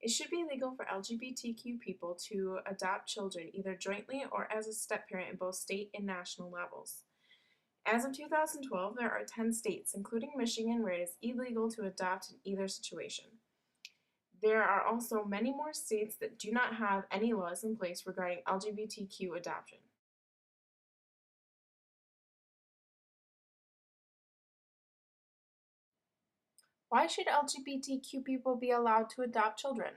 It should be legal for LGBTQ people to adopt children either jointly or as a step-parent in both state and national levels. As of 2012, there are 10 states, including Michigan, where it is illegal to adopt in either situation. There are also many more states that do not have any laws in place regarding LGBTQ adoption. Why should LGBTQ people be allowed to adopt children?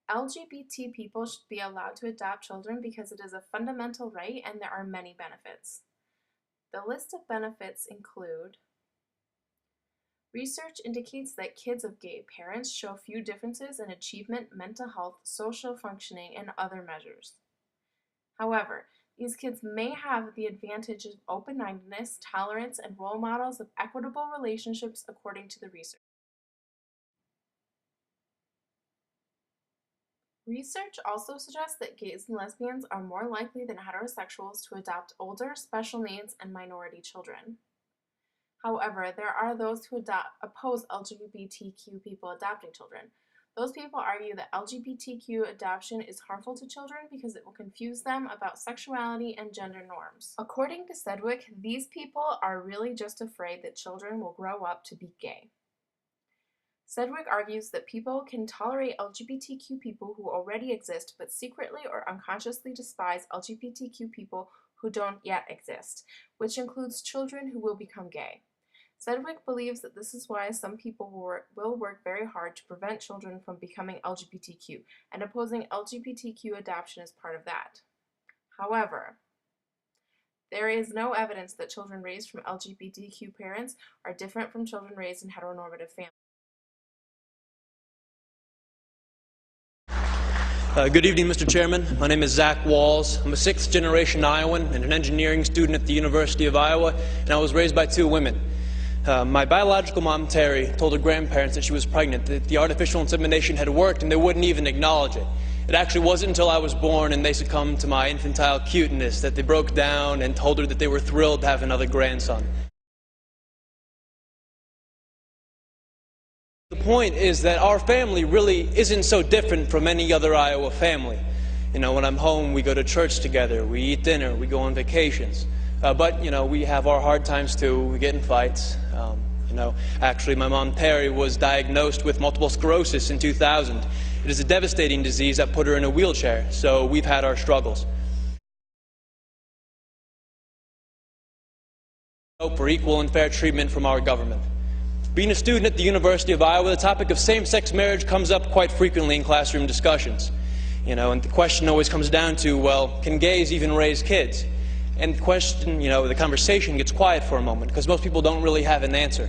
LGBT people should be allowed to adopt children because it is a fundamental right and there are many benefits. The list of benefits include: research indicates that kids of gay parents show few differences in achievement, mental health, social functioning, and other measures. However, these kids may have the advantage of open-mindedness, tolerance, and role models of equitable relationships according to the research. Research also suggests that gays and lesbians are more likely than heterosexuals to adopt older, special needs, and minority children. However, there are those who oppose LGBTQ people adopting children. Those people argue that LGBTQ adoption is harmful to children because it will confuse them about sexuality and gender norms. According to Sedgwick, these people are really just afraid that children will grow up to be gay. Sedgwick argues that people can tolerate LGBTQ people who already exist, but secretly or unconsciously despise LGBTQ people who don't yet exist, which includes children who will become gay. Sedgwick believes that this is why some people will work very hard to prevent children from becoming LGBTQ, and opposing LGBTQ adoption is part of that. However, there is no evidence that children raised from LGBTQ parents are different from children raised in heteronormative families. Good evening, Mr. Chairman. My name is Zach Walls. I'm a sixth-generation Iowan and an engineering student at the University of Iowa, and I was raised by two women. My biological mom, Terry, told her grandparents that she was pregnant, that the artificial insemination had worked, and they wouldn't even acknowledge it. It actually wasn't until I was born and they succumbed to my infantile cuteness that they broke down and told her that they were thrilled to have another grandson. The point is that our family really isn't so different from any other Iowa family. You know, when I'm home, we go to church together, we eat dinner, we go on vacations. But, you know, we have our hard times too, we get in fights. Actually, my mom, Terry, was diagnosed with multiple sclerosis in 2000. It is a devastating disease that put her in a wheelchair, so we've had our struggles. Hope for equal and fair treatment from our government. Being a student at the University of Iowa, the topic of same-sex marriage comes up quite frequently in classroom discussions. And the question always comes down to, well, can gays even raise kids? And the question, the conversation gets quiet for a moment because most people don't really have an answer.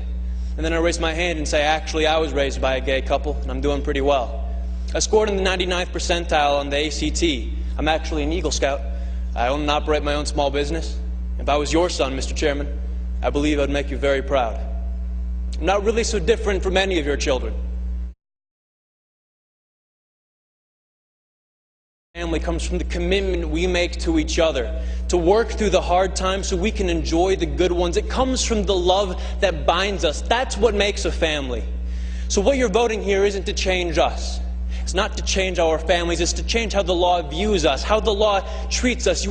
And then I raise my hand and say, actually, I was raised by a gay couple, and I'm doing pretty well. I scored in the 99th percentile on the ACT. I'm actually an Eagle Scout. I own and operate my own small business. If I was your son, Mr. Chairman, I believe I'd make you very proud. I'm not really so different from any of your children. Family comes from the commitment we make to each other, to work through the hard times so we can enjoy the good ones. It comes from the love that binds us. That's what makes a family. So what you're voting here isn't to change us. It's not to change our families. It's to change how the law views us, how the law treats us.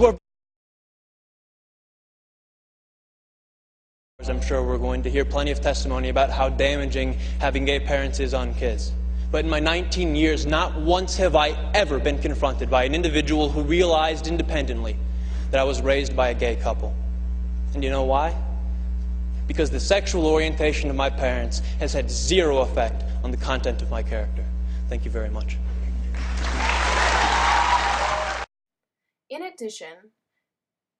I'm sure we're going to hear plenty of testimony about how damaging having gay parents is on kids. But in my 19 years, not once have I ever been confronted by an individual who realized independently that I was raised by a gay couple. And you know why? Because the sexual orientation of my parents has had zero effect on the content of my character. Thank you very much. In addition,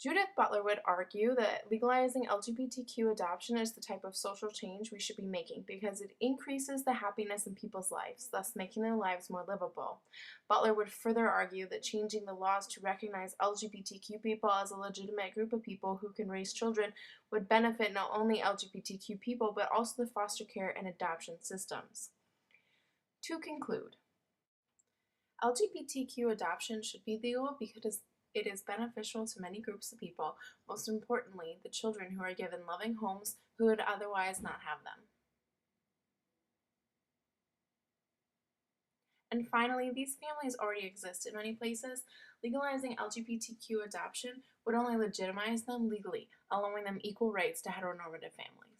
Judith Butler would argue that legalizing LGBTQ adoption is the type of social change we should be making because it increases the happiness in people's lives, thus making their lives more livable. Butler would further argue that changing the laws to recognize LGBTQ people as a legitimate group of people who can raise children would benefit not only LGBTQ people but also the foster care and adoption systems. To conclude, LGBTQ adoption should be legal because it is beneficial to many groups of people, most importantly, the children who are given loving homes who would otherwise not have them. And finally, these families already exist in many places. Legalizing LGBTQ adoption would only legitimize them legally, allowing them equal rights to heteronormative families.